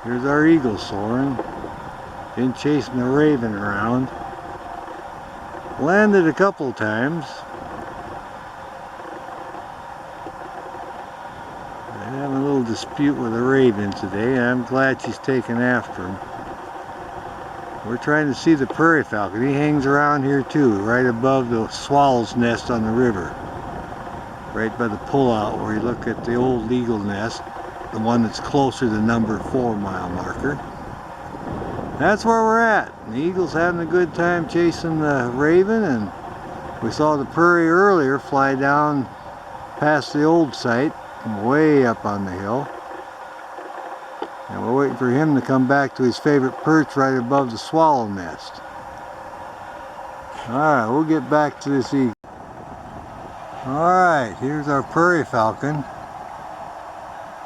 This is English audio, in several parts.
Here's our eagle soaring. Been chasing the raven around. Landed a couple times. They're having a little dispute with the raven today. I'm glad she's taken after him. We're trying to see the prairie falcon. He hangs around here too, right above the swallow's nest on the river. Right by the pullout where you look at the old eagle nest, the one that's closer to number 4 mile marker. That's where we're at. The eagle's having a good time chasing the raven, and we saw the prairie earlier fly down past the old site, way up on the hill. And we're waiting for him to come back to his favorite perch right above the swallow nest. Alright, we'll get back to this eagle. Alright, here's our prairie falcon.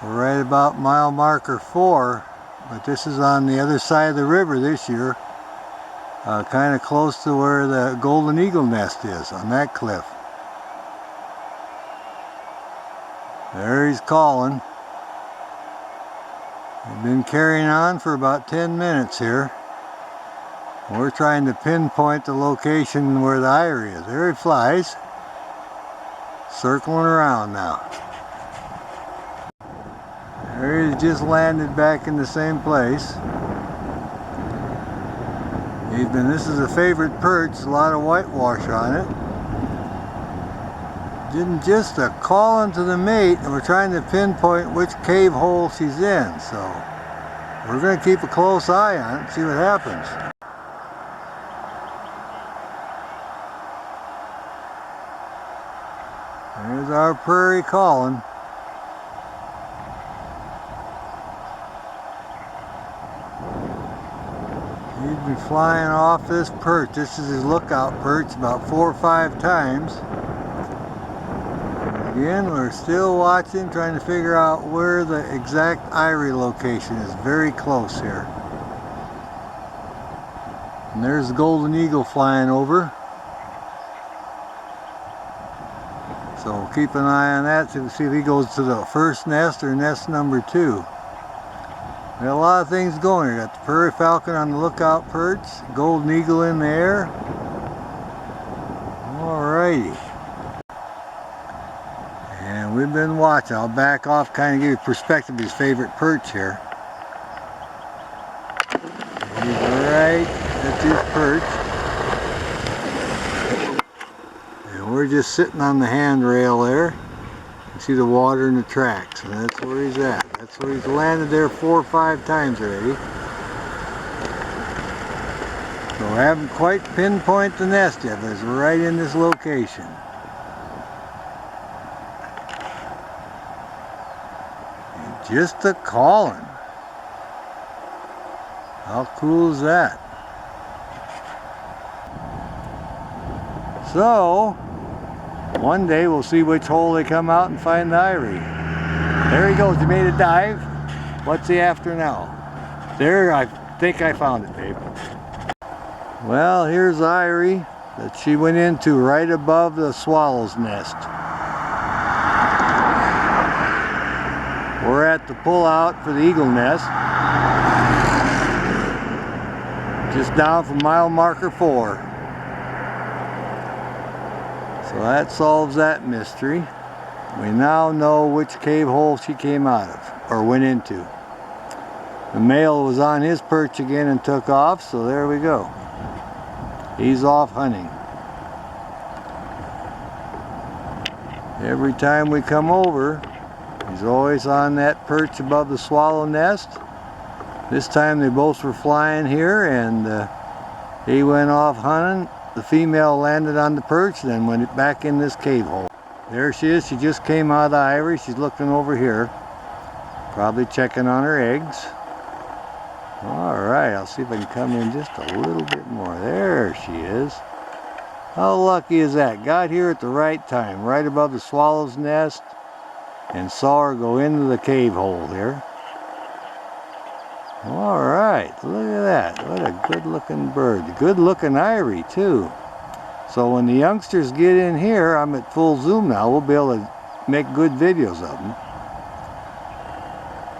We're right about mile marker 4, but this is on the other side of the river this year. Kind of close to where the golden eagle nest is, on that cliff. There he's calling. We've been carrying on for about 10 minutes here. We're trying to pinpoint the location where the eyrie is. There he flies. Circling around now. There he's just landed back in the same place. This is a favorite perch, a lot of whitewash on it. Didn't just a call into the mate, and we're trying to pinpoint which cave hole she's in, so we're going to keep a close eye on it and see what happens. There's our prairie calling. He's been flying off this perch. This is his lookout perch about 4 or 5 times. Again, we're still watching, trying to figure out where the exact eyrie location is. Very close here. And there's the golden eagle flying over. So keep an eye on that to see if he goes to the first nest or nest number 2. We got a lot of things going here. Got the prairie falcon on the lookout perch, golden eagle in the air. Alrighty. And we've been watching. I'll back off, kind of give you perspective of his favorite perch here. He's right at his perch. And we're just sitting on the handrail there. You see the water and the tracks, and that's where he's at. That's where he's landed there 4 or 5 times already. So I haven't quite pinpointed the nest yet, but it's right in this location. And just a calling. How cool is that? So, one day we'll see which hole they come out and find the eyrie. There he goes, he made a dive. What's he after now? There, I think I found it, babe. Well, here's the eyrie that she went into right above the swallow's nest. We're at the pullout for the eagle nest. Just down from mile marker 4. So that solves that mystery. We now know which cave hole she came out of, or went into. The male was on his perch again and took off, so there we go. He's off hunting. Every time we come over, he's always on that perch above the swallow nest. This time they both were flying here, and he went off hunting. The female landed on the perch, then went back in this cave hole. There she is. She just came out of the eyrie. She's looking over here. Probably checking on her eggs. Alright, I'll see if I can come in just a little bit more. There she is. How lucky is that? Got here at the right time, right above the swallow's nest, and saw her go into the cave hole here. Alright, look at that. What a good looking bird. Good looking eyrie too. So when the youngsters get in here, I'm at full zoom now, we'll be able to make good videos of them.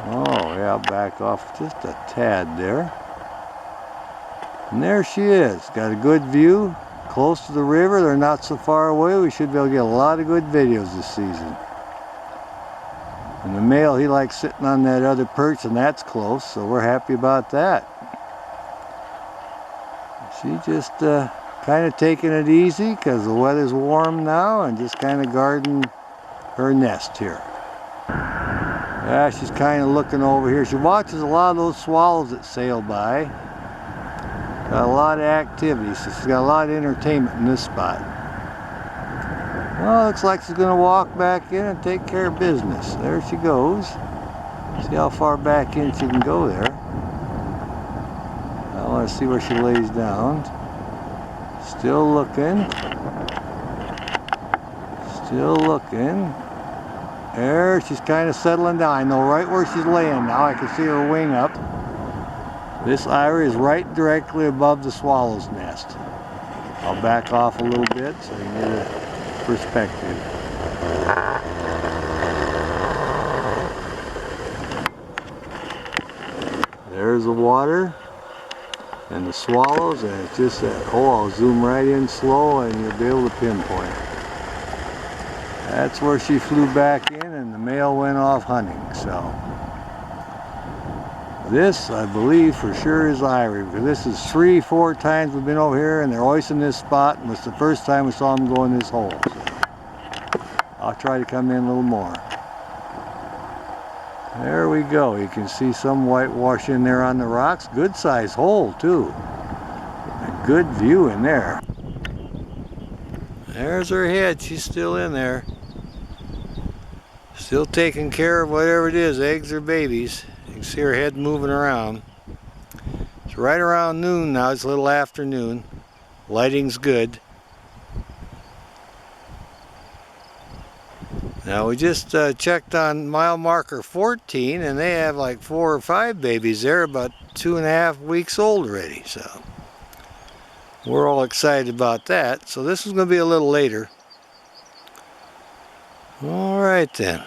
Oh yeah, I'll back off just a tad there. And there she is. Got a good view. Close to the river. They're not so far away. We should be able to get a lot of good videos this season. And the male, he likes sitting on that other perch, and that's close, so we're happy about that. She just kind of taking it easy because the weather's warm now, and just kind of guarding her nest here. Yeah, she's kind of looking over here. She watches a lot of those swallows that sail by. Got a lot of activity, so she's got a lot of entertainment in this spot. Well, looks like she's going to walk back in and take care of business. There she goes. See how far back in she can go there. I want to see where she lays down. Still looking. Still looking. There, she's kind of settling down. I know right where she's laying now. I can see her wing up. This eyrie is right directly above the swallow's nest. I'll back off a little bit so you can get a perspective. There's the water and the swallows, and it's just that hole. I'll zoom right in slow and you'll be able to pinpoint it. That's where she flew back in, and the male went off hunting. So this, I believe for sure, is eyrie, because this is 3-4 times we've been over here, and they're always in this spot, and it's the first time we saw them go in this hole. So I'll try to come in a little more. There we go. You can see some whitewash in there on the rocks. Good size hole too. A good view in there. There's her head. She's still in there. Still taking care of whatever it is, eggs or babies. You can see her head moving around. It's right around noon now. It's a little afternoon. Lighting's good. Now we just checked on mile marker 14, and they have like 4 or 5 babies there, about 2.5 weeks old already. So we're all excited about that. So this is going to be a little later. All right then.